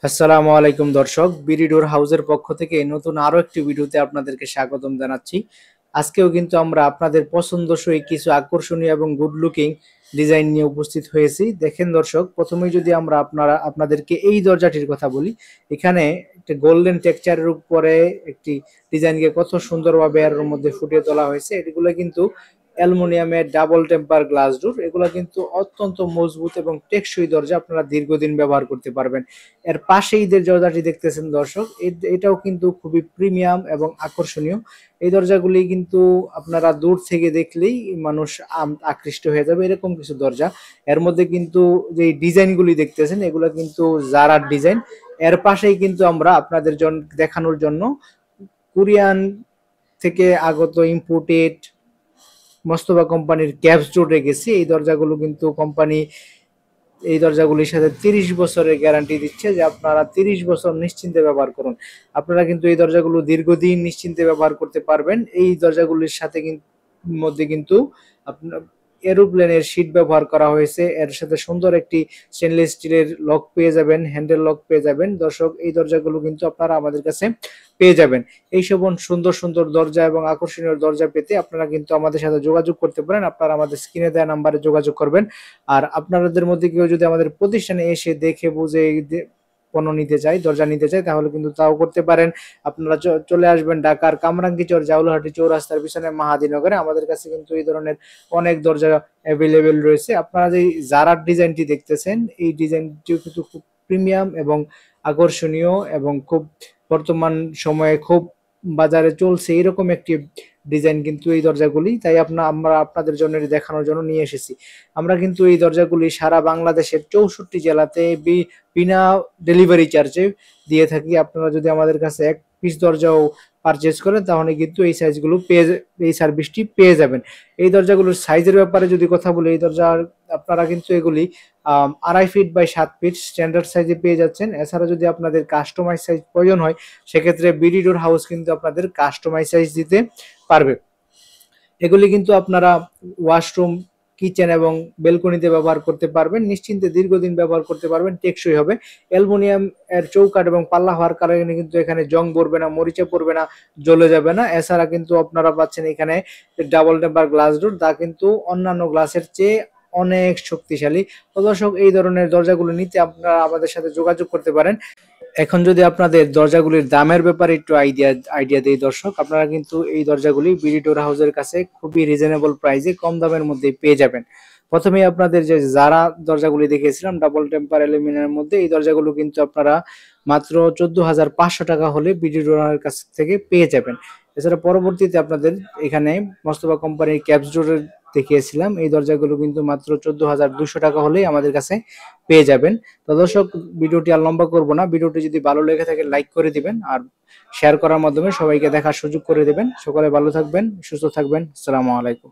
আসসালামু আলাইকুম দর্শক, বিডি ডোর হাউসের পক্ষ থেকে নতুন আরো একটি ভিডিওতে আপনাদেরকে স্বাগতম জানাচ্ছি। আজকেও কিন্তু আমরা আপনাদের পছন্দসই কিছু আকর্ষণীয় এবং গুড লুকিং ডিজাইন নিয়ে উপস্থিত হয়েছি। দেখেন দর্শক, প্রথমেই যদি আমরা আপনাদেরকে এই দরজাটির কথা বলি, এখানে একটা গোল্ডেন টেক্সচারের উপরে একটি ডিজাইনকে কত সুন্দরভাবে এর মধ্যে ফুটিয়ে তোলা হয়েছে। এগুলো কিন্তু অ্যালুমিনিয়ামের ডাবল টেম্পার গ্লাস ডোর। এগুলো কিন্তু অত্যন্ত মজবুত এবং টেকসই দরজা, আপনারা দীর্ঘদিন ব্যবহার করতে পারবেন। এর পাশেই যে দরজাটি দেখতেছেন দর্শক, এটাও কিন্তু খুবই প্রিমিয়াম এবং আকর্ষণীয়। এই দরজাগুলি কিন্তু আপনারা দূর থেকে দেখলেই মানুষ আকৃষ্ট হয়ে যাবে, এরকম কিছু দরজা। এর মধ্যে কিন্তু যে ডিজাইনগুলি দেখতেছেন এগুলো কিন্তু জারার ডিজাইন। এর পাশেই কিন্তু আমরা আপনাদের জন্য দেখানোর জন্য কোরিয়ান থেকে আগত ইম্পোর্টেড মোস্তফা কোম্পানির ক্যাপস ডোর রেখেছি। এই দরজাগুলো কিন্তু কোম্পানি এই দরজাগুলির সাথে 30 বছরের গ্যারান্টি দিচ্ছে, যে আপনারা 30 বছর নিশ্চিন্তে ব্যবহার করুন। আপনারা কিন্তু এই দরজাগুলো দীর্ঘদিন নিশ্চিন্তে ব্যবহার করতে পারবেন। এই দরজাগুলির সাথে মধ্যে কিন্তু আপনার এরোপ্লেনের শীট ব্যবহার করা হয়েছে। এর সাথে সুন্দর একটি স্টেনলেস স্টিলের লক পেয়ে যাবেন, হ্যান্ডেল লক পেয়ে যাবেন। দর্শক, এই দরজাগুলো কিন্তু আপনারা আমাদের কাছে পেয়ে যাবেন। এই সব সুন্দর সুন্দর দরজা এবং আকর্ষণীয় দরজা পেতে আপনারা কিন্তু আমাদের সাথে যোগাযোগ করতে পারেন। আপনারা আমাদের স্ক্রিনে দেওয়া নাম্বারে যোগাযোগ করবেন। আর আপনাদের মধ্যে কেউ যদি আমাদের প্রতিষ্ঠানে এসে দেখে বুঝে পণ্য নিতে চাই, দরজা নিতে চাই, তাহলে কিন্তু তাও করতে পারেন। আপনারা চলে আসবেন ঢাকার কামরাঙ্গীচর জাউলাহাটি চৌরাস্তার পিছনে মাহাদীনগরে। আমাদের কাছে কিন্তু এই ধরনের অনেক দরজা অ্যাভেলেবেল রয়েছে। আপনারা যে জারার ডিজাইনটি দেখতেছেন, এই ডিজাইনটিও কিন্তু খুব প্রিমিয়াম এবং আকর্ষণীয় এবং খুব বর্তমান সময়ে খুব বাজারে চলছে এরকম একটি ডিজাইন কিন্তু এই দরজাগুলি। তাই আমরা আপনাদের জন্য দেখানোর জন্য নিয়ে এসেছি। আমরা কিন্তু এই দরজাগুলি সারা বাংলাদেশের 64 জেলাতে বিনা ডেলিভারি চার্জে দিয়ে থাকি। আপনারা যদি আমাদের কাছে এক পিস দরজাও পারচেজ করেন, তাহলে কিন্তু এই সার্ভিসটি পেয়ে যাবেন। এই দরজাগুলোর সাইজের ব্যাপারে যদি কথা বলি, এই দরজার আপনারা কিন্তু এগুলি 2.5 ফিট বাই 7 ফিট স্ট্যান্ডার্ড সাইজে পেয়ে যাচ্ছেন। এছাড়া যদি আপনাদের কাস্টমাইজ সাইজ প্রয়োজন হয়, সেক্ষেত্রে বিডি ডোর হাউস কিন্তু আপনাদের কাস্টমাইজ সাইজ দিতে পারবে। এগুলি কিন্তু আপনারা ওয়াশরুম, কিচেন এবং বেলকনিতে ব্যবহার করতে পারবেন। নিশ্চিন্তে দীর্ঘদিন ব্যবহার করতে পারবেন, টেকসই হবে। অ্যালুমিনিয়াম এর চৌকাঠ এবং পাল্লা হওয়ার কারণে কিন্তু এখানে জং পড়বে না, মরিচা পড়বে না, জ্বলে যাবে না। এছাড়া কিন্তু আপনারা পাচ্ছেন এখানে ডাবল টেম্পার গ্লাস ডোর, তা কিন্তু অন্যান্য গ্লাসের চেয়ে অনেক শক্তিশালী। তো দর্শক, এই ধরনের দরজাগুলো নিতে আপনারা আমাদের সাথে যোগাযোগ করতে পারেন। এখন যদি আপনাদের দরজাগুলির দামের ব্যাপারে একটু আইডিয়া দেই দর্শক, আপনারা কিন্তু এই দরজাগুলি বিডি ডোর হাউসের কাছে খুবই রিজনেবল প্রাইসে কম দামের মধ্যে পেয়ে যাবেন। প্রথমেই আপনাদের যে যারা দরজাগুলি দেখিয়েছিলাম ডাবল টেম্পার অ্যালুমিনিয়ামের মধ্যে, এই দরজাগুলো কিন্তু আপনারা মাত্র 14,500 টাকা হলে বিডি ডোরের কাছ থেকে পেয়ে যাবেন। এছাড়া পরবর্তীতে আপনাদের এখানে মোস্তফা কোম্পানির ক্যাপস ডোরের দেখিয়েছিলাম, এই দরজাগুলো কিন্তু মাত্র 14,200 টাকা হলেই আমাদের কাছে পেয়ে যাবেন। তো দর্শক, ভিডিওটি আর লম্বা করব না। ভিডিওটি যদি ভালো লেগে থাকে লাইক করে দিবেন আর শেয়ার করার মাধ্যমে সবাইকে দেখার সুযোগ করে দিবেন। সকলে ভালো থাকবেন, সুস্থ থাকবেন। আসসালামু আলাইকুম।